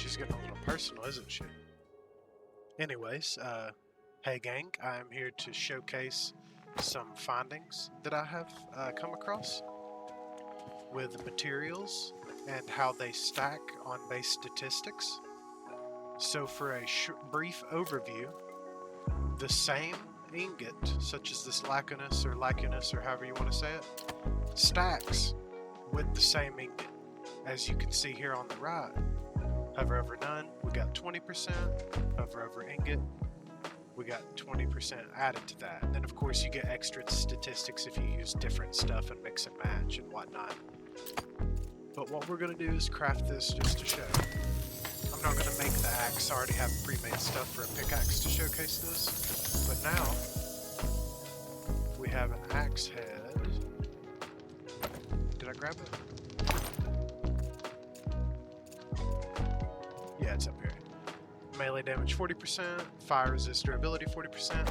She's getting a little personal, isn't she? Anyways, hey gang, I'm here to showcase some findings that I have come across with materials and how they stack on base statistics. So for a brief overview, the same ingot, such as this Lacunus or however you want to say it, stacks with the same ingot. As you can see here on the right, hover over none, we got 20%, hover over ingot, we got 20% added to that. And then of course you get extra statistics if you use different stuff and mix and match and whatnot. But what we're going to do is craft this just to show. I'm not going to make the axe, I already have pre-made stuff for a pickaxe to showcase this. But now, we have an axe head. Did I grab it? Yeah, it's up here. Melee damage 40%, fire resist durability 40%.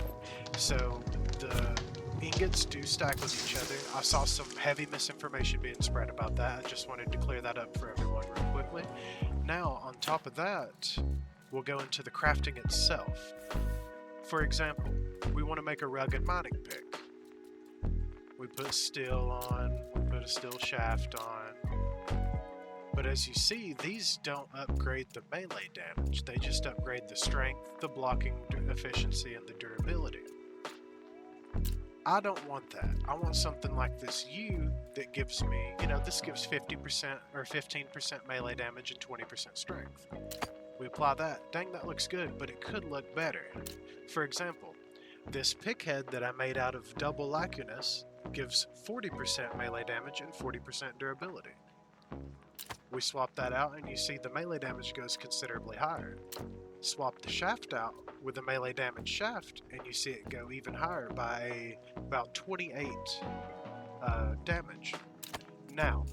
So the ingots do stack with each other. I saw some heavy misinformation being spread about that. I just wanted to clear that up for everyone real quickly. Now, on top of that, we'll go into the crafting itself. For example, we want to make a rugged mining pick. We put steel on, we put a steel shaft on. But as you see, these don't upgrade the melee damage. They just upgrade the strength, the blocking efficiency, and the durability. I don't want that. I want something like this U that gives me, this gives 50% or 15% melee damage and 20% strength. We apply that. Dang, that looks good, but it could look better. For example, this pick head that I made out of double Lacunus gives 40% melee damage and 40% durability. We swap that out and you see the melee damage goes considerably higher. Swap the shaft out with a melee damage shaft and you see it go even higher by about 28 damage. Now,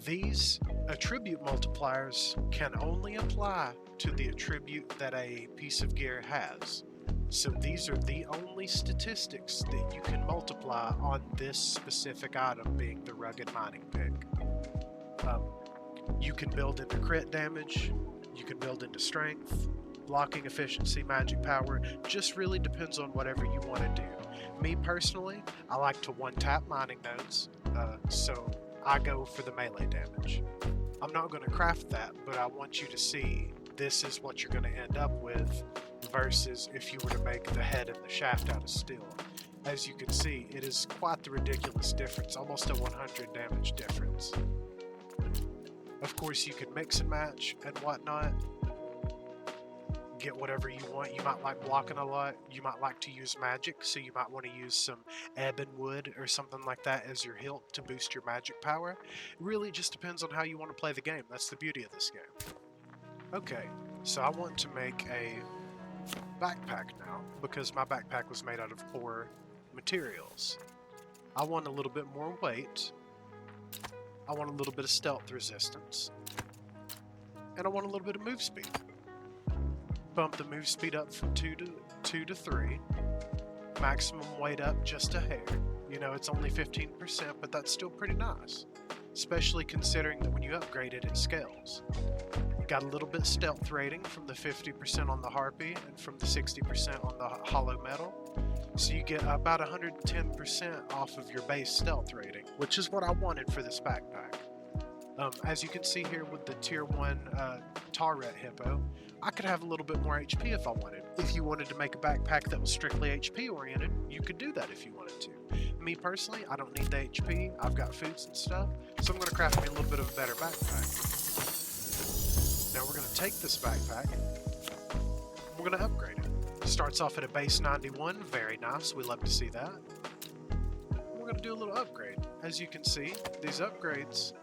these attribute multipliers can only apply to the attribute that a piece of gear has. So these are the only statistics that you can multiply on this specific item, being the rugged mining pick. You can build into crit damage, you can build into strength, blocking efficiency, magic power, just really depends on whatever you want to do. Me personally, I like to one-tap mining nodes, so I go for the melee damage. I'm not going to craft that, but I want you to see this is what you're going to end up with versus if you were to make the head and the shaft out of steel. As you can see, it is quite the ridiculous difference, almost a 100 damage difference. Of course, you can mix and match and whatnot, get whatever you want. You might like blocking a lot, you might like to use magic, so you might want to use some ebon wood or something like that as your hilt to boost your magic power. It really just depends on how you want to play the game. That's the beauty of this game. Okay, so I want to make a backpack now, because my backpack was made out of poor materials. I want a little bit more weight, I want a little bit of stealth resistance, and I want a little bit of move speed. Bump the move speed up from 2 to 3, maximum weight up just a hair. It's only 15%, but that's still pretty nice, especially considering that when you upgrade it, it scales. Got a little bit stealth rating from the 50% on the Harpy and from the 60% on the Hollow Metal. So you get about 110% off of your base stealth rating, which is what I wanted for this backpack. As you can see here with the tier 1 Tarret Hippo, I could have a little bit more HP if I wanted. If you wanted to make a backpack that was strictly HP oriented, you could do that if you wanted to. Me personally, I don't need the HP, I've got foods and stuff, so I'm going to craft me a little bit of a better backpack. Now we're going to take this backpack, we're going to upgrade it. Starts off at a base 91, very nice, we love to see that. We're going to do a little upgrade. As you can see, these upgrades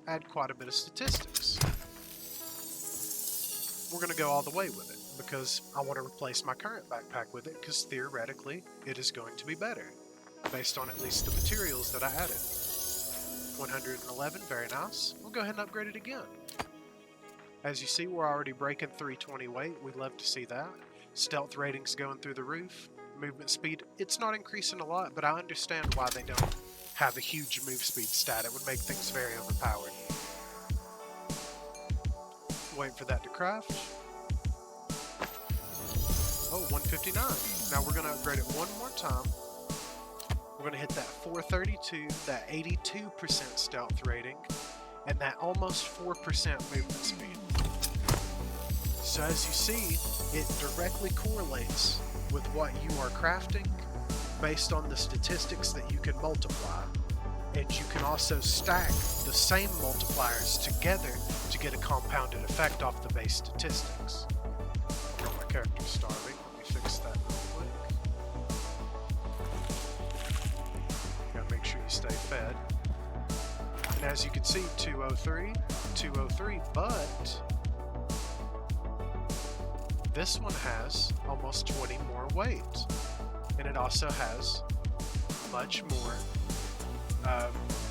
add quite a bit of statistics. We're going to go all the way with it, because I want to replace my current backpack with it, because theoretically it is going to be better, based on at least the materials that I added. 111, very nice. We'll go ahead and upgrade it again. As you see, we're already breaking 320 weight, we love to see that. Stealth ratings going through the roof. Movement speed, it's not increasing a lot, but I understand why they don't have a huge move speed stat. It would make things very overpowered. Wait for that to craft. Oh, 159. Now we're going to upgrade it one more time. We're going to hit that 432, that 82% stealth rating, and that almost 4% movement speed. So as you see, it directly correlates with what you are crafting based on the statistics that you can multiply. And you can also stack the same multipliers together to get a compounded effect off the base statistics. Oh, my character's starving. Let me fix that real quick. Gotta make sure you stay fed. And as you can see, 203, but this one has almost 20 more weight. And it also has much more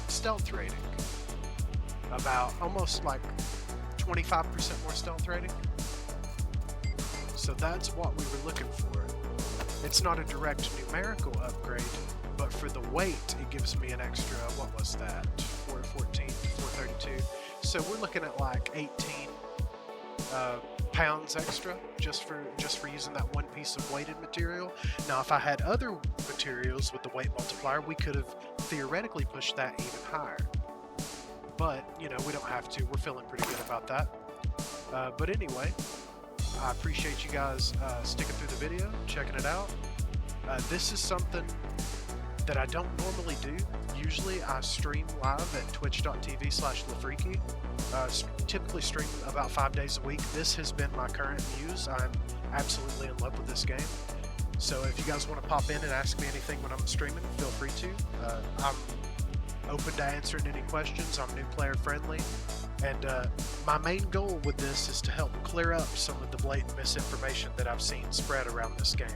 stealth rating. About almost like 25% more stealth rating. So that's what we were looking for. It's not a direct numerical upgrade, but for the weight, it gives me an extra, what was that? 414 to 432. So we're looking at like 18 pounds extra just for using that one piece of weighted material. Now if I had other materials with the weight multiplier, we could have theoretically pushed that even higher, but you know, we don't have to. We're feeling pretty good about that. But anyway, I appreciate you guys sticking through the video, checking it out. This is something that I don't normally do. Usually I stream live at twitch.tv/LaFreaky. Typically stream about 5 days a week. This has been my current muse. I'm absolutely in love with this game. So if you guys want to pop in and ask me anything when I'm streaming, feel free to. I'm open to answering any questions. I'm new player friendly. And my main goal with this is to help clear up some of the blatant misinformation that I've seen spread around this game.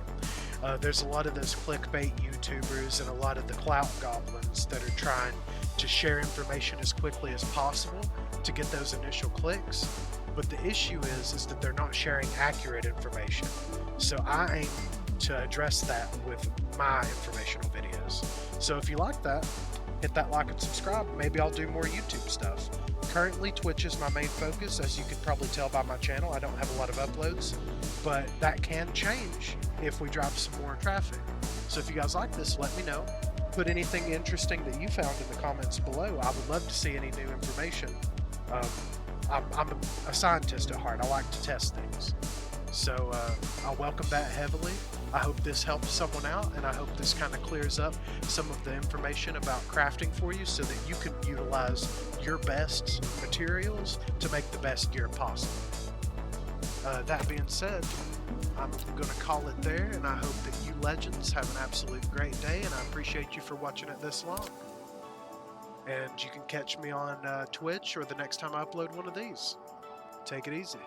There's a lot of those clickbait YouTubers and a lot of the clout goblins that are trying to share information as quickly as possible to get those initial clicks. But the issue is that they're not sharing accurate information. So I aim to address that with my informational videos. So if you like that, hit that like and subscribe. Maybe I'll do more YouTube stuff. Currently, Twitch is my main focus. As you can probably tell by my channel, I don't have a lot of uploads, but that can change if we drop some more traffic. So if you guys like this, let me know. Put anything interesting that you found in the comments below. I would love to see any new information. I'm a scientist at heart. I like to test things. So I welcome that heavily. I hope this helps someone out, and I hope this kind of clears up some of the information about crafting for you so that you can utilize your best materials to make the best gear possible. That being said, I'm going to call it there, and I hope that you legends have an absolute great day, and I appreciate you for watching it this long. And you can catch me on Twitch or the next time I upload one of these. Take it easy.